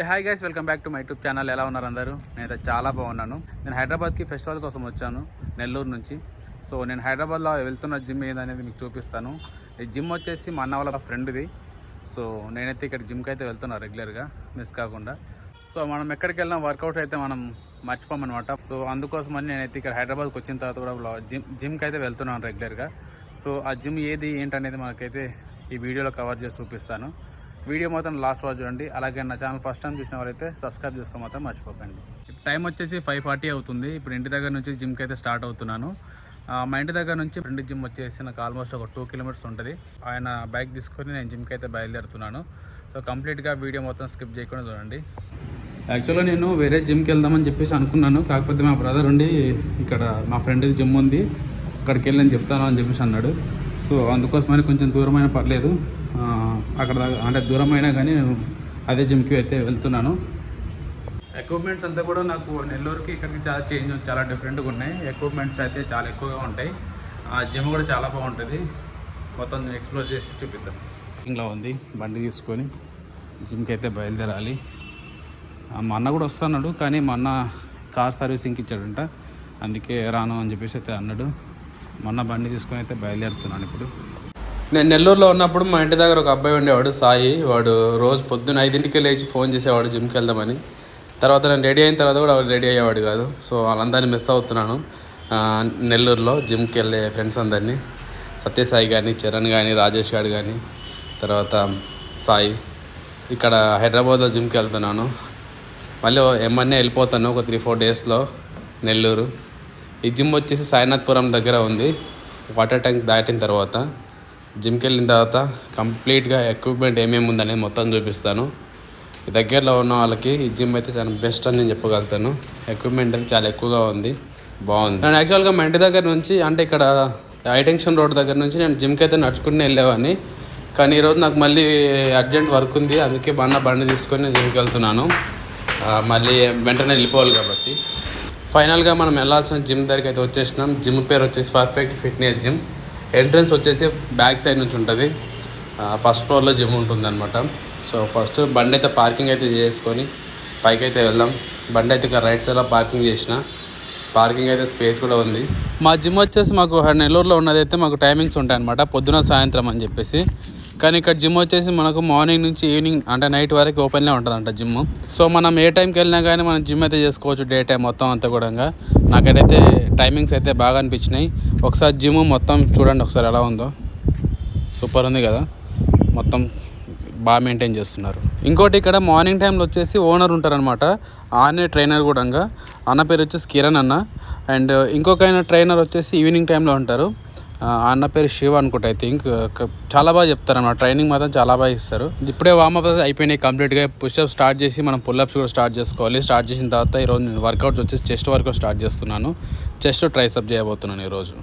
Hi guys, welcome back to my YouTube channel. ఎలా ఉన్నారు అందరూ? నేనైతే చాలా బాగున్నాను. నేను హైదరాబాద్కి ఫెస్టివల్ కోసం వచ్చాను నెల్లూరు నుంచి. సో నేను హైదరాబాద్లో వెళ్తున్న జిమ్ ఏదనేది మీకు చూపిస్తాను. ఈ జిమ్ వచ్చేసి మా అన్న వాళ్ళ ఫ్రెండ్ది. సో నేనైతే ఇక్కడ జిమ్కి అయితే వెళ్తున్నాను రెగ్యులర్గా, మిస్ కాకుండా. సో మనం ఎక్కడికి వెళ్ళినా వర్కౌట్ అయితే మనం మర్చిపోమన్నమాట. సో అందుకోసమని నేనైతే ఇక్కడ హైదరాబాద్కి వచ్చిన తర్వాత కూడా జిమ్కి అయితే వెళ్తున్నాను రెగ్యులర్గా. సో ఆ జిమ్ ఏది ఏంటనేది మనకైతే ఈ వీడియోలో కవర్ చేసి చూపిస్తాను. వీడియో మాత్రం లాస్ట్ వాచ్ చూడండి. అలాగే నా ఛానల్ ఫస్ట్ టైం చూసిన వాళ్ళైతే సబ్స్క్రైబ్ చేసుకో మాత్రం మర్చిపోకండి. టైం వచ్చేసి 5:40 అవుతుంది. ఇప్పుడు ఇంటి దగ్గర నుంచి జిమ్కి అయితే స్టార్ట్ అవుతున్నాను. మా ఇంటి దగ్గర నుంచి ఫ్రెండ్ జిమ్ వచ్చేసి నాకు ఆల్మోస్ట్ ఒక 2 కిలోమీటర్స్ ఉంటుంది. ఆయన బైక్ తీసుకొని నేను జిమ్కి అయితే బయలుదేరుతున్నాను. సో కంప్లీట్గా వీడియో మొత్తం స్కిప్ చేయకుండా చూడండి. యాక్చువల్గా నేను వేరే జిమ్కి వెళ్దామని చెప్పేసి అనుకున్నాను. కాకపోతే మా బ్రదర్ ఉండి ఇక్కడ మా ఫ్రెండ్ జిమ్ ఉంది, అక్కడికి వెళ్ళి నేను చెప్తాను అని చెప్పేసి అన్నాడు. సో అందుకోసమని కొంచెం దూరమైన పర్లేదు, అక్కడ అంటే దూరమైనా కానీ నేను అదే జిమ్కి అయితే వెళ్తున్నాను. ఎక్విప్మెంట్స్ అంతా కూడా నాకు నెల్లూరుకి ఇక్కడికి చాలా డిఫరెంట్గా ఉన్నాయి. ఎక్విప్మెంట్స్ అయితే చాలా ఎక్కువగా ఉంటాయి. ఆ జిమ్ కూడా చాలా బాగుంటుంది. మొత్తం ఎక్స్ప్లోర్ చేసి చూపిద్దాం. ఇంట్లో ఉంది, బండి తీసుకొని జిమ్కి అయితే బయలుదేరాలి. మా అన్న కూడా వస్తున్నాడు, కానీ మా అన్న కార్ సర్వీసింగ్కి ఇచ్చాడంట, అందుకే రాను అని చెప్పేసి అయితే అన్నాడు. మా అన్న బండి తీసుకొని అయితే బయలుదేరుతున్నాను. ఇప్పుడు నేను నెల్లూరులో ఉన్నప్పుడు మా ఇంటి దగ్గర ఒక అబ్బాయి ఉండేవాడు, సాయి. వాడు రోజు పొద్దున్న 5ంటికి లేచి ఫోన్ చేసేవాడు జిమ్కి వెళ్దామని. తర్వాత నేను రెడీ అయిన తర్వాత కూడా వాడు రెడీ అయ్యేవాడు కాదు. సో వాళ్ళందరినీ మిస్ అవుతున్నాను నెల్లూరులో జిమ్కి వెళ్ళే ఫ్రెండ్స్ అందరినీ. సత్యసాయి కానీ, చరణ్ కానీ, రాజేష్ గారు కానీ, తర్వాత సాయి. ఇక్కడ హైదరాబాద్లో జిమ్కి వెళ్తున్నాను. మళ్ళీ ఏమన్నా వెళ్ళిపోతాను ఒక 3-4 డేస్లో నెల్లూరు. ఈ జిమ్ వచ్చేసి సాయినాథ్పురం దగ్గర ఉంది. వాటర్ ట్యాంక్ దాటిన తర్వాత జిమ్కి వెళ్ళిన తర్వాత కంప్లీట్గా ఎక్విప్మెంట్ ఏమేమి ఉందనేది మొత్తం చూపిస్తాను. దగ్గరలో ఉన్న వాళ్ళకి ఈ జిమ్ అయితే చాలా బెస్ట్ అని నేను చెప్పగలుగుతాను. ఎక్విప్మెంట్ అయితే చాలా ఎక్కువగా ఉంది, బాగుంది. నేను యాక్చువల్గా మా ఇంటి దగ్గర నుంచి, అంటే ఇక్కడ హైటెన్షన్ రోడ్ దగ్గర నుంచి నేను జిమ్కి అయితే నడుచుకుని వెళ్ళేవాడిని. కానీ ఈరోజు నాకు మళ్ళీ అర్జెంట్ వర్క్ ఉంది, అందుకే బండి తీసుకొని నేను జిమ్కి వెళ్తున్నాను. మళ్ళీ వెంటనే వెళ్ళిపోవాలి కాబట్టి. ఫైనల్గా మనం వెళ్ళాల్సిన జిమ్ దగ్గరికి అయితే వచ్చేసినాం. జిమ్ పేరు వచ్చేసి పర్ఫెక్ట్ ఫిట్నెస్ జిమ్. ఎంట్రన్స్ వచ్చేసి బ్యాక్ సైడ్ నుంచి ఉంటుంది. ఫస్ట్ ఫ్లోర్లో జిమ్ ఉంటుంది అనమాట. సో ఫస్ట్ బండి అయితే పార్కింగ్ అయితే చేసుకొని పైకి అయితే వెళ్దాం. బండి అయితే ఇక్కడ రైట్ సైడ్లో పార్కింగ్ చేసిన, పార్కింగ్ అయితే స్పేస్ కూడా ఉంది. మా జిమ్ వచ్చేసి మాకు నెల్లూరులో ఉన్నదైతే మాకు టైమింగ్స్ ఉంటాయి అనమాట, పొద్దున సాయంత్రం అని చెప్పేసి. కానీ ఇక్కడ జిమ్ వచ్చేసి మనకు మార్నింగ్ నుంచి ఈవినింగ్ అంటే నైట్ వరకు ఓపెన్లే ఉంటుందంట జిమ్. సో మనం ఏ టైంకి వెళ్ళినా కానీ మనం జిమ్ అయితే చేసుకోవచ్చు, డే టైం మొత్తం అంతా కూడా. నాకైతే టైమింగ్స్ అయితే బాగా అనిపించినాయి. ఒకసారి జిమ్ మొత్తం చూడండి ఒకసారి ఎలా ఉందో, సూపర్ ఉంది కదా, మొత్తం బాగా మెయింటైన్ చేస్తున్నారు. ఇంకోటి ఇక్కడ మార్నింగ్ టైంలో వచ్చేసి ఓనర్ ఉంటారనమాట, ఆనే ట్రైనర్ కూడా. అన్న పేరు వచ్చేసి కిరణ్ అన్న. అండ్ ఇంకొక ట్రైనర్ వచ్చేసి ఈవినింగ్ టైంలో ఉంటారు, అన్న పేరు శివ అనుకుంటా. ఐ థింక్ చాలా బాగా చెప్తారన్నమాట, ట్రైనింగ్ మాత్రం చాలా బాగా ఇస్తారు. ఇప్పుడే వార్మప్ అయిపోయినాయి కంప్లీట్గా. పుషప్ స్టార్ట్ చేసి మనం పుల్అప్స్ కూడా స్టార్ట్ చేసుకోవాలి. స్టార్ట్ చేసిన తర్వాత ఈరోజు నేను వర్కౌట్స్ వచ్చేసి చెస్ట్ వర్కౌట్ స్టార్ట్ చేస్తున్నాను. చెస్ట్ ట్రైసెప్ చేయబోతున్నాను ఈరోజు.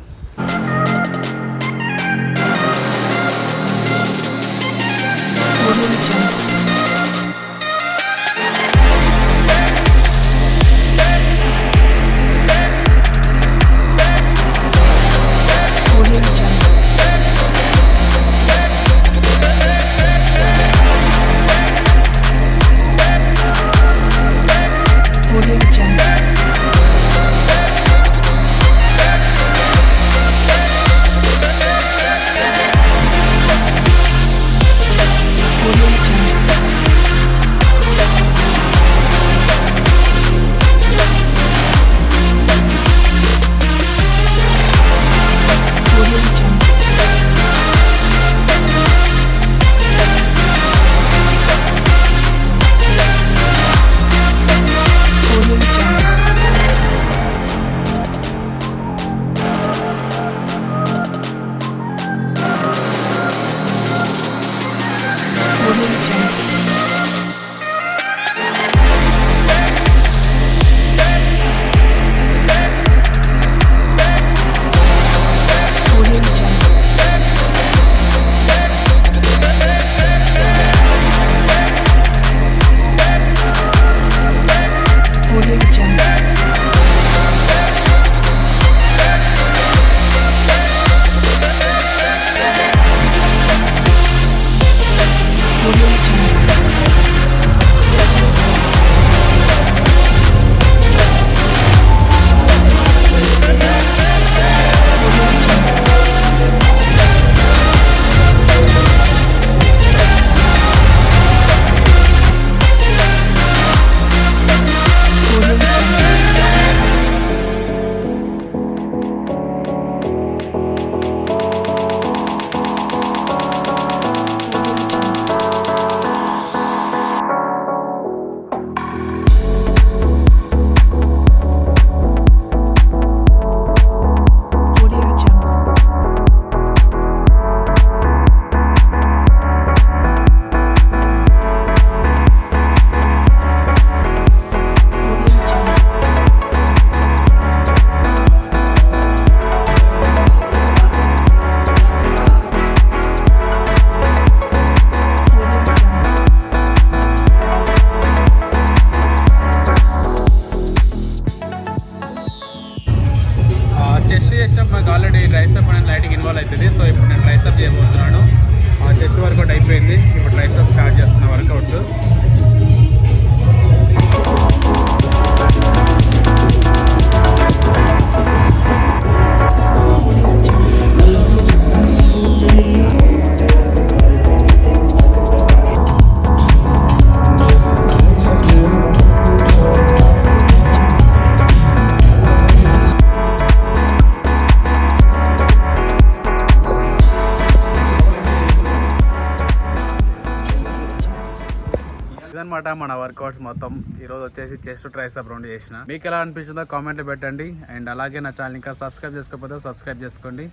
అనమాట మన వర్కౌట్స్ మొత్తం. ఈరోజు వచ్చేసి చెస్ట్ ట్రైసెప్ రౌండ్ చేసిన. మీకు ఎలా అనిపించిందో కామెంట్లో పెట్టండి. అండ్ అలాగే నా ఛానల్ ఇంకా సబ్స్క్రైబ్ చేసుకోకపోతే సబ్స్క్రైబ్ చేసుకోండి.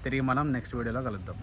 తిరిగి మనం నెక్స్ట్ వీడియోలో కలుద్దాం.